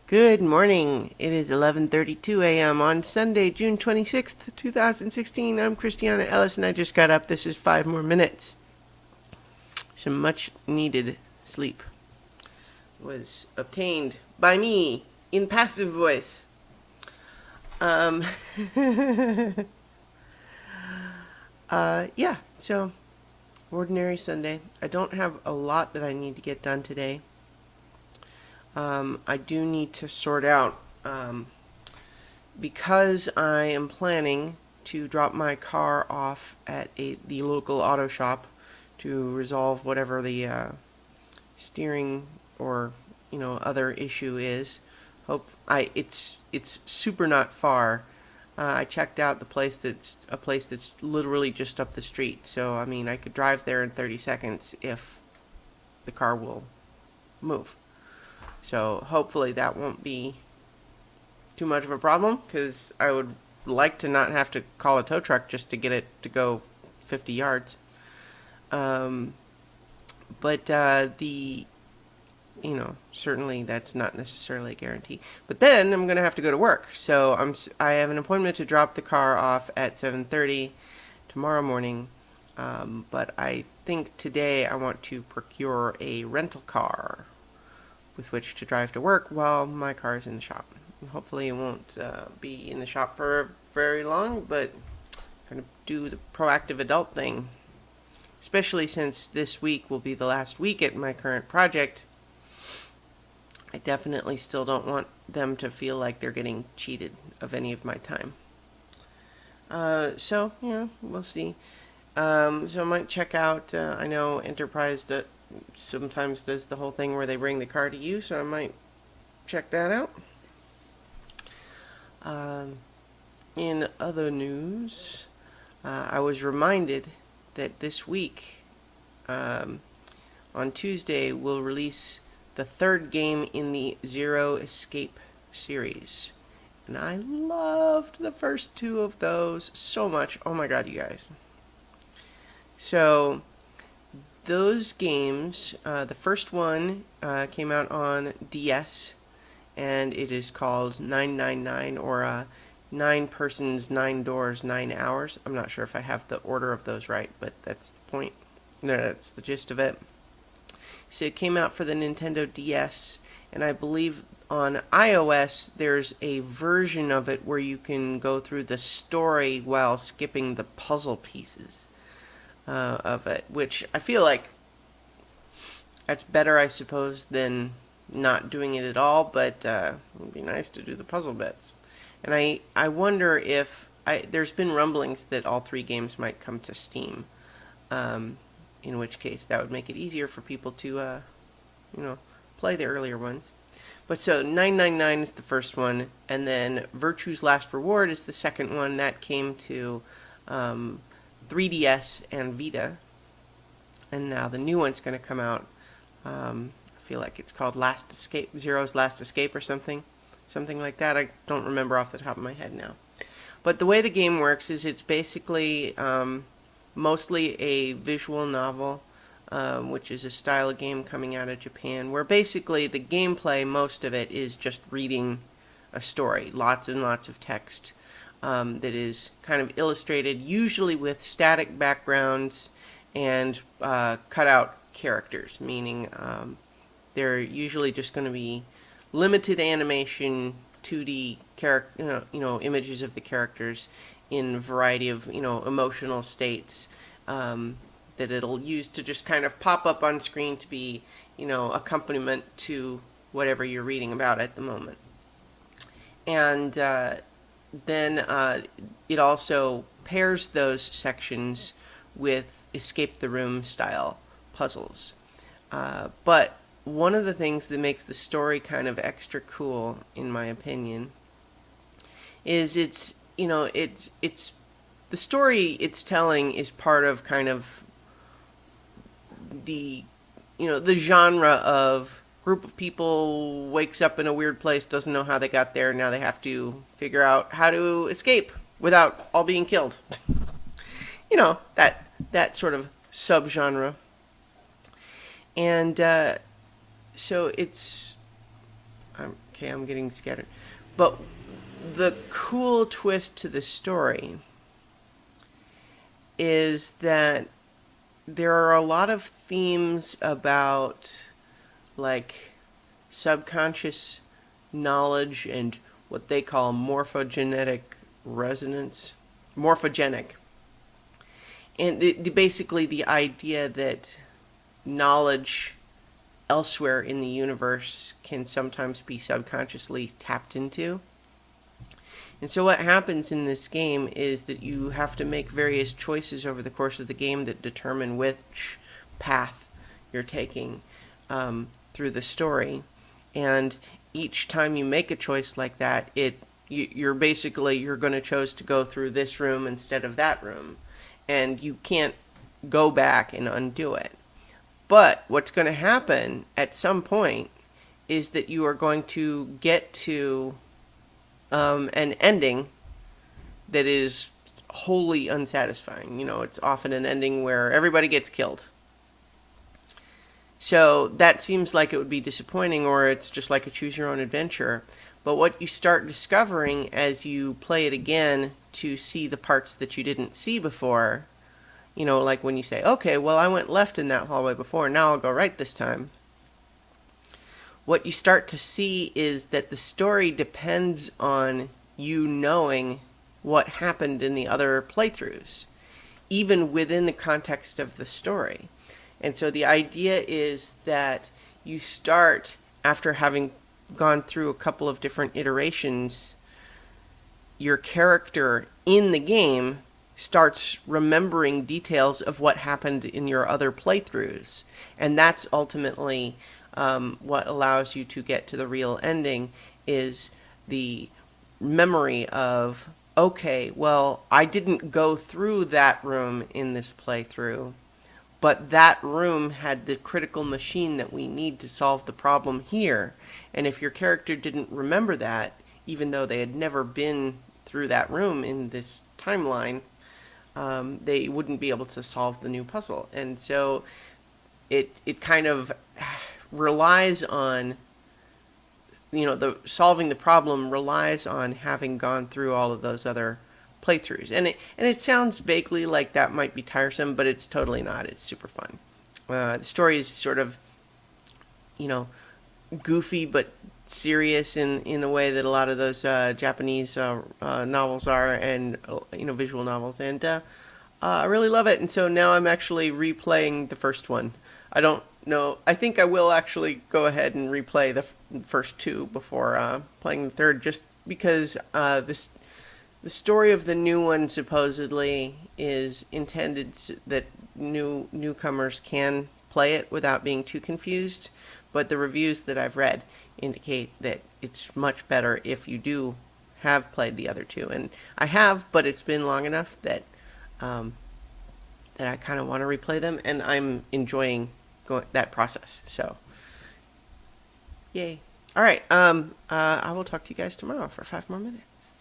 Good morning. It is 11:32 a.m. on Sunday, June 26th, 2016. I'm Christiana Ellis and I just got up. This is 5 more minutes. Some much needed sleep was obtained by me in passive voice. Um yeah, so ordinary Sunday. I don't have a lot that I need to get done today. I do need to sort out because I am planning to drop my car off at the local auto shop to resolve whatever the steering or other issue is. It's super not far. I checked out the place that's a place that's literally just up the street. So I mean, I could drive there in 30 seconds if the car will move. So hopefully that won't be too much of a problem because I would like to not have to call a tow truck just to get it to go 50 yards. Um, but certainly that's not necessarily a guarantee. But then I'm going to have to go to work. So I have an appointment to drop the car off at 7:30 tomorrow morning. But I think today I want to procure a rental car with which to drive to work while my car is in the shop. And hopefully it won't be in the shop for very long, but I'm going to do the proactive adult thing. Especially since this week will be the last week at my current project. I definitely still don't want them to feel like they're getting cheated of any of my time. We'll see. So I might check out, I know Enterprise sometimes does the whole thing where they bring the car to you, so I might check that out. In other news, I was reminded that this week, on Tuesday, we'll release the third game in the Zero Escape series. And I loved the first two of those so much. Oh my god, you guys. So, those games, the first one came out on DS, and it is called 999, or 9 persons, 9 doors, 9 hours. I'm not sure if I have the order of those right, but that's the point. No, that's the gist of it. So it came out for the Nintendo DS, and I believe on iOS there's a version of it where you can go through the story while skipping the puzzle pieces of it, which I feel like that's better, I suppose, than not doing it at all, but it would be nice to do the puzzle bits. And I wonder if there's been rumblings that all 3 games might come to Steam, in which case that would make it easier for people to, play the earlier ones. But so 999 is the first one, and then Virtue's Last Reward is the second one. That came to 3DS and Vita, and now the new one's going to come out. I feel like it's called Last Escape, Zero's Last Escape or something like that. I don't remember off the top of my head now. But the way the game works is it's basically mostly a visual novel, which is a style of game coming out of Japan, where basically the gameplay, most of it, is just reading a story. Lots and lots of text that is kind of illustrated, usually with static backgrounds and cutout characters, meaning they're usually just going to be limited animation 2D images of the characters in a variety of emotional states that it'll use to just kind of pop up on screen to be accompaniment to whatever you're reading about at the moment. And then it also pairs those sections with escape the room style puzzles. But one of the things that makes the story kind of extra cool, in my opinion, is it's the story it's telling is part of kind of the the genre of group of people wakes up in a weird place, doesn't know how they got there, now they have to figure out how to escape without all being killed. that sort of subgenre. And so it's I'm getting scattered. But the cool twist to the story is that there are a lot of themes about like subconscious knowledge and what they call morphogenetic resonance, morphogenic, and basically the idea that knowledge elsewhere in the universe can sometimes be subconsciously tapped into. And so what happens in this game is that you have to make various choices over the course of the game that determine which path you're taking through the story. And each time you make a choice like that, you're going to choose to go through this room instead of that room, and you can't go back and undo it. But what's going to happen at some point is that you are going to get to an ending that is wholly unsatisfying. It's often an ending where everybody gets killed. So that seems like it would be disappointing, or it's just like a choose your own adventure. But what you start discovering as you play it again to see the parts that you didn't see before, like when you say, okay, well, I went left in that hallway before, now I'll go right this time. What you start to see is that the story depends on you knowing what happened in the other playthroughs, even within the context of the story. And so the idea is that you start, after having gone through a couple of different iterations, your character in the game starts remembering details of what happened in your other playthroughs. And that's ultimately what allows you to get to the real ending, is the memory of, okay, well, I didn't go through that room in this playthrough, but that room had the critical machine that we need to solve the problem here. And if your character didn't remember that, even though they had never been through that room in this timeline, they wouldn't be able to solve the new puzzle. And so it kind of relies on, the solving the problem relies on having gone through all of those other playthroughs. And it sounds vaguely like that might be tiresome, but it's totally not. It's super fun. The story is sort of, goofy but serious in the way that a lot of those Japanese novels are, and visual novels. And I really love it. And so now I'm actually replaying the first one. I don't know. I think I will actually go ahead and replay the first two before playing the third, just because the story of the new one supposedly is intended that newcomers can play it without being too confused. But the reviews that I've read indicate that it's much better if you do have played the other two. And I have, but it's been long enough that that I kind of want to replay them, and I'm enjoying that process. So, yay. All right. I will talk to you guys tomorrow for 5 more minutes.